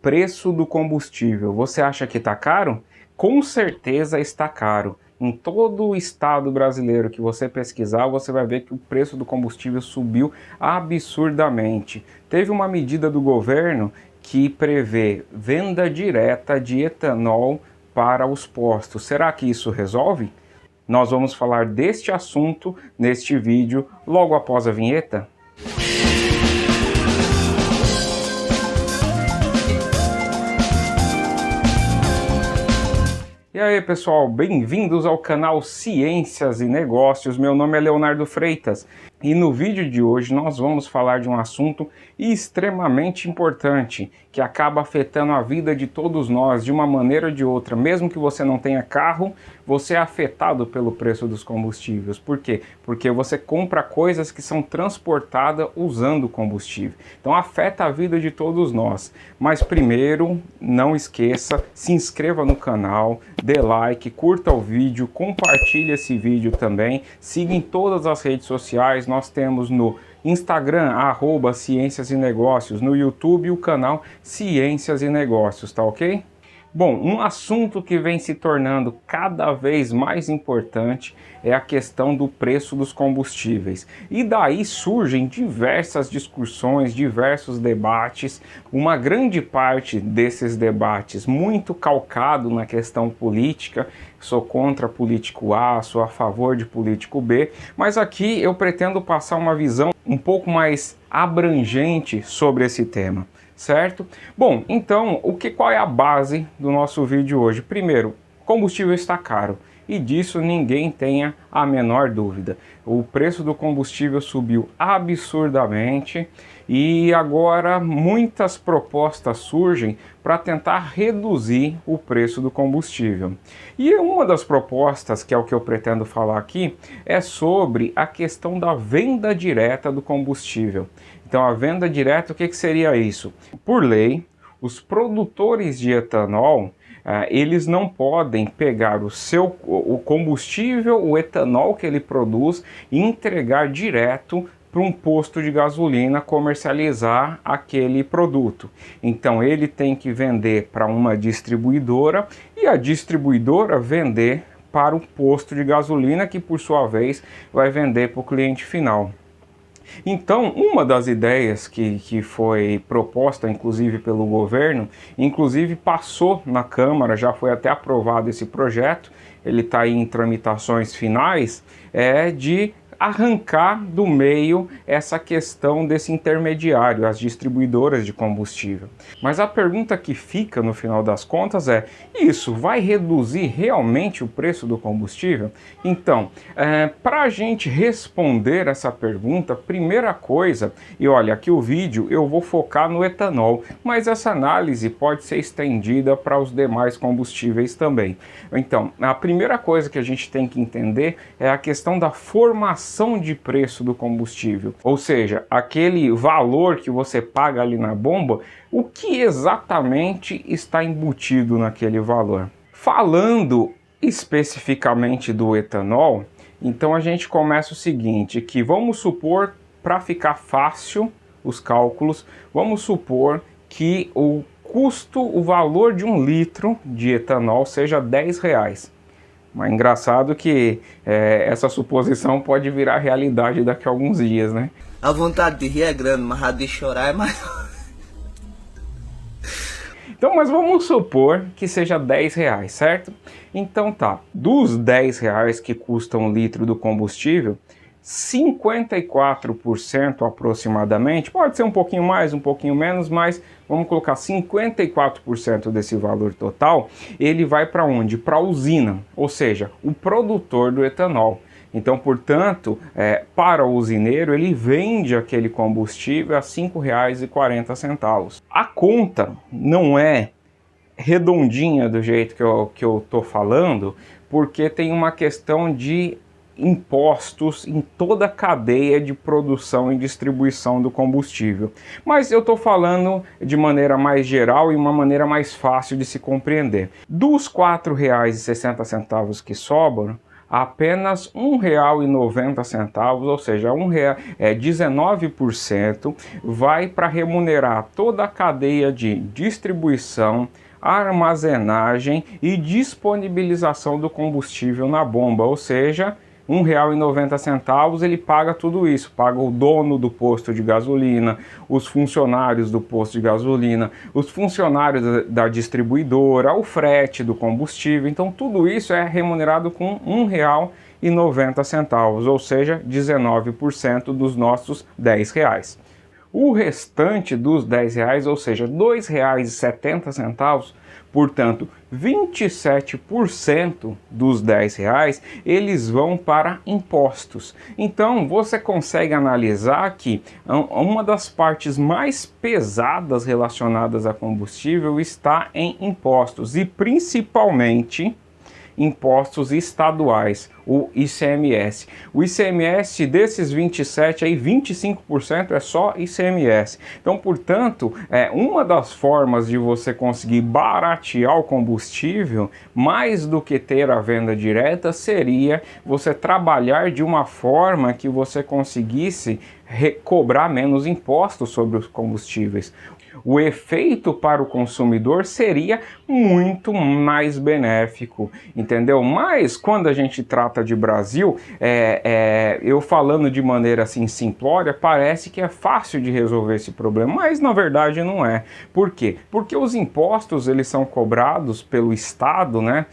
preço do combustível. Você acha que está caro? Com certeza está caro. Em todo o estado brasileiro que você pesquisar, você vai ver que o preço do combustível subiu absurdamente. Teve uma medida do governo que prevê venda direta de etanol para os postos. Será que isso resolve? Nós vamos falar deste assunto neste vídeo logo após a vinheta. E aí pessoal, bem-vindos ao canal Ciências e Negócios. Meu nome é Leonardo Freitas e no vídeo de hoje nós vamos falar de um assunto extremamente importante que acaba afetando a vida de todos nós de uma maneira ou de outra. Mesmo que você não tenha carro, você é afetado pelo preço dos combustíveis. Por quê? Porque você compra coisas que são transportadas usando combustível. Então afeta a vida de todos nós. Mas primeiro, não esqueça, se inscreva no canal, dê like, curta o vídeo, compartilhe esse vídeo também, siga em todas as redes sociais. Nós temos no Instagram, @Ciências e Negócios, no YouTube o canal Ciências e Negócios, tá ok? Bom, um assunto que vem se tornando cada vez mais importante é a questão do preço dos combustíveis. E daí surgem diversas discussões, diversos debates, uma grande parte desses debates muito calcado na questão política. Sou contra político A, sou a favor de político B, mas aqui eu pretendo passar uma visão um pouco mais abrangente sobre esse tema. Certo? Bom, então, qual é a base do nosso vídeo hoje? Primeiro, combustível está caro e disso ninguém tenha a menor dúvida. O preço do combustível subiu absurdamente e agora muitas propostas surgem para tentar reduzir o preço do combustível. E uma das propostas, que é o que eu pretendo falar aqui, é sobre a questão da venda direta do combustível. Então a venda direta, o que seria isso? Por lei, os produtores de etanol, eles não podem pegar o combustível, o etanol que ele produz e entregar direto para um posto de gasolina comercializar aquele produto. Então ele tem que vender para uma distribuidora e a distribuidora vender para o posto de gasolina, que por sua vez vai vender para o cliente final. Então, uma das ideias que foi proposta, inclusive pelo governo, inclusive passou na Câmara, já foi até aprovado esse projeto, ele está aí em tramitações finais, é de arrancar do meio essa questão desse intermediário, as distribuidoras de combustível. Mas a pergunta que fica no final das contas é: isso vai reduzir realmente o preço do combustível? Então, para a gente responder essa pergunta, primeira coisa, e olha, aqui o vídeo eu vou focar no etanol, mas essa análise pode ser estendida para os demais combustíveis também. Então, a primeira coisa que a gente tem que entender é a questão da formação de preço do combustível, ou seja, aquele valor que você paga ali na bomba, o que exatamente está embutido naquele valor. Falando especificamente do etanol, então a gente começa o seguinte, que vamos supor, para ficar fácil os cálculos, vamos supor que o valor de 1 litro de etanol seja R$10. Mas engraçado que essa suposição pode virar realidade daqui a alguns dias, né? A vontade de rir é grande, mas a de chorar é maior. Então, mas vamos supor que seja R$10, certo? Então tá, dos R$10 que custa 1 litro do combustível, 54% aproximadamente, pode ser um pouquinho mais, um pouquinho menos, mas vamos colocar 54% desse valor total, ele vai para onde? Para a usina, ou seja, o produtor do etanol. Então, portanto, para o usineiro, ele vende aquele combustível a R$ 5,40. A conta não é redondinha do jeito que eu tô falando, porque tem uma questão de impostos em toda a cadeia de produção e distribuição do combustível. Mas eu estou falando de maneira mais geral e uma maneira mais fácil de se compreender. Dos R$ 4,60 que sobram, apenas R$ 1,90, ou seja, 19% vai para remunerar toda a cadeia de distribuição, armazenagem e disponibilização do combustível na bomba, ou seja, R$ 1,90 ele paga tudo isso, paga o dono do posto de gasolina, os funcionários do posto de gasolina, os funcionários da distribuidora, o frete do combustível, então tudo isso é remunerado com R$ 1,90, ou seja, 19% dos nossos R$ 10. O restante dos R$ 10, ou seja, R$ 2,70, portanto, 27% dos R$ 10, eles vão para impostos. Então, você consegue analisar que uma das partes mais pesadas relacionadas a combustível está em impostos, e principalmente impostos estaduais, o ICMS. O ICMS desses 27 aí, 25% é só ICMS. Então, portanto, uma das formas de você conseguir baratear o combustível, mais do que ter a venda direta, seria você trabalhar de uma forma que você conseguisse cobrar menos impostos sobre os combustíveis. O efeito para o consumidor seria muito mais benéfico, entendeu? Mas quando a gente trata de Brasil, eu falando de maneira assim simplória, parece que é fácil de resolver esse problema, mas na verdade não é. Por quê? Porque os impostos eles são cobrados pelo Estado, né,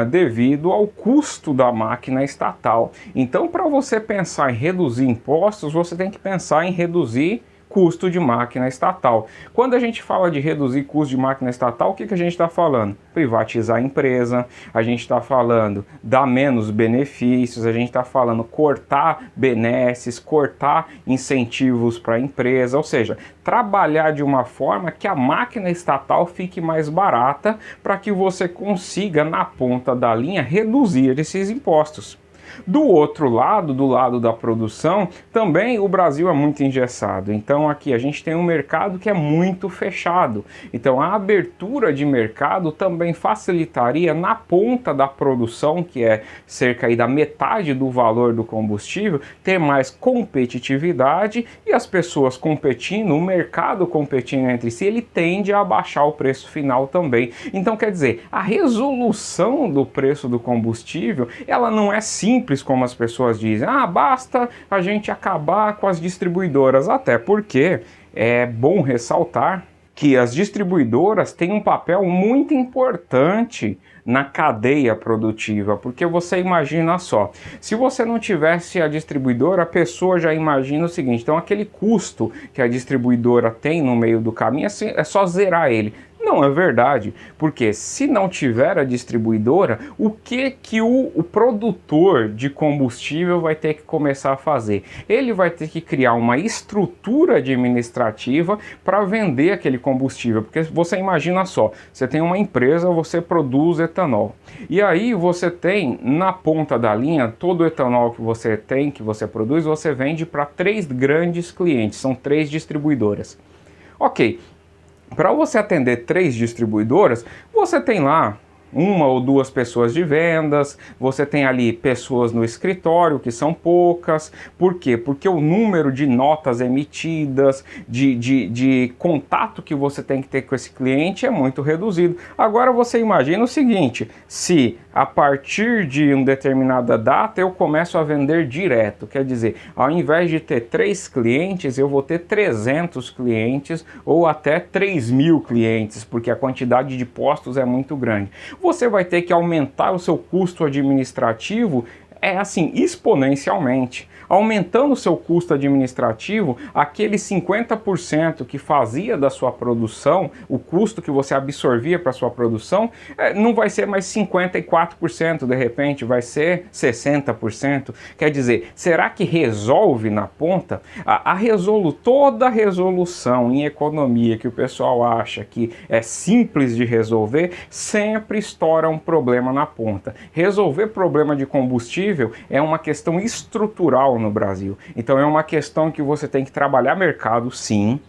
devido ao custo da máquina estatal. Então, para você pensar em reduzir impostos, você tem que pensar em reduzir custo de máquina estatal. Quando a gente fala de reduzir custo de máquina estatal, o que a gente está falando? Privatizar a empresa, a gente está falando dar menos benefícios, a gente está falando cortar benesses, cortar incentivos para a empresa, ou seja, trabalhar de uma forma que a máquina estatal fique mais barata para que você consiga, na ponta da linha, reduzir esses impostos. Do outro lado, do lado da produção, também o Brasil é muito engessado. Então aqui a gente tem um mercado que é muito fechado. Então a abertura de mercado também facilitaria na ponta da produção, que é cerca aí da metade do valor do combustível, ter mais competitividade, e as pessoas competindo, o mercado competindo entre si, ele tende a abaixar o preço final também. Então quer dizer, a resolução do preço do combustível, ela não é simples como as pessoas dizem, basta a gente acabar com as distribuidoras, até porque é bom ressaltar que as distribuidoras têm um papel muito importante na cadeia produtiva, porque você imagina só, se você não tivesse a distribuidora, a pessoa já imagina o seguinte, então aquele custo que a distribuidora tem no meio do caminho é só zerar ele. Não é verdade, porque se não tiver a distribuidora, o que o produtor de combustível vai ter que começar a fazer? Ele vai ter que criar uma estrutura administrativa para vender aquele combustível, porque você imagina só, você tem uma empresa, você produz etanol, e aí você tem na ponta da linha, todo o etanol que você tem, que você produz, você vende para 3 grandes clientes, são 3 distribuidoras. Ok. Para você atender 3 distribuidoras, você tem lá 1 ou 2 pessoas de vendas, você tem ali pessoas no escritório, que são poucas. Por quê? Porque o número de notas emitidas, de contato que você tem que ter com esse cliente é muito reduzido. Agora você imagina o seguinte, se a partir de uma determinada data eu começo a vender direto, quer dizer, ao invés de ter 3 clientes, eu vou ter 300 clientes ou até 3.000 clientes, porque a quantidade de postos é muito grande. Você vai ter que aumentar o seu custo administrativo assim, exponencialmente. Aumentando o seu custo administrativo, aquele 50% que fazia da sua produção, o custo que você absorvia para a sua produção, não vai ser mais 54%, de repente vai ser 60%. Quer dizer, será que resolve na ponta? Toda a resolução em economia que o pessoal acha que é simples de resolver, sempre estoura um problema na ponta. Resolver problema de combustível é uma questão estrutural no Brasil. Então é uma questão que você tem que trabalhar mercado, sim.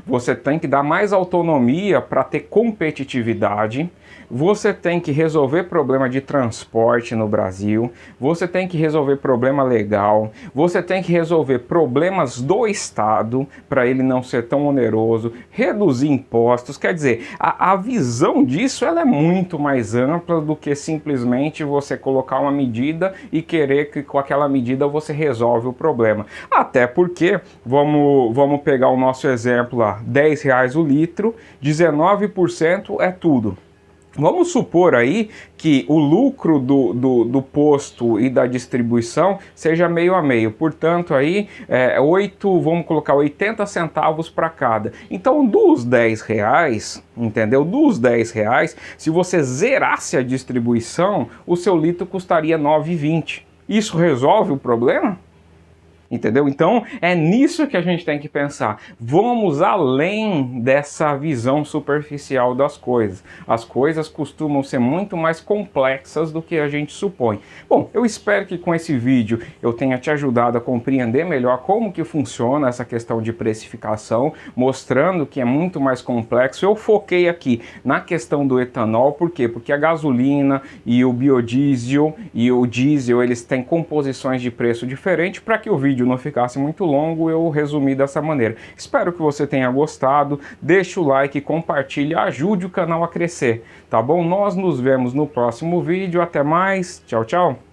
Você tem que dar mais autonomia para ter competitividade. você tem que resolver problema de transporte no Brasil, você tem que resolver problema legal, você tem que resolver problemas do Estado para ele não ser tão oneroso, reduzir impostos. Quer dizer, a visão disso ela é muito mais ampla do que simplesmente você colocar uma medida e querer que com aquela medida você resolve o problema. Até porque, vamos pegar o nosso exemplo lá, R$10 o litro, 19% é tudo. Vamos supor aí que o lucro do posto e da distribuição seja meio a meio, portanto aí vamos colocar 80 centavos para cada. Então dos R$10, entendeu? Dos R$10, se você zerasse a distribuição, o seu litro custaria R$ 9,20. Isso resolve o problema? Entendeu? Então é nisso que a gente tem que pensar. Vamos além dessa visão superficial das coisas. As coisas costumam ser muito mais complexas do que a gente supõe. Bom, eu espero que com esse vídeo eu tenha te ajudado a compreender melhor como que funciona essa questão de precificação, mostrando que é muito mais complexo. Eu foquei aqui na questão do etanol, por quê? Porque a gasolina e o biodiesel e o diesel, eles têm composições de preço diferentes. Para que o vídeo não ficasse muito longo, eu resumi dessa maneira. Espero que você tenha gostado, deixe o like, compartilhe, ajude o canal a crescer, tá bom? Nós nos vemos no próximo vídeo, até mais, tchau, tchau!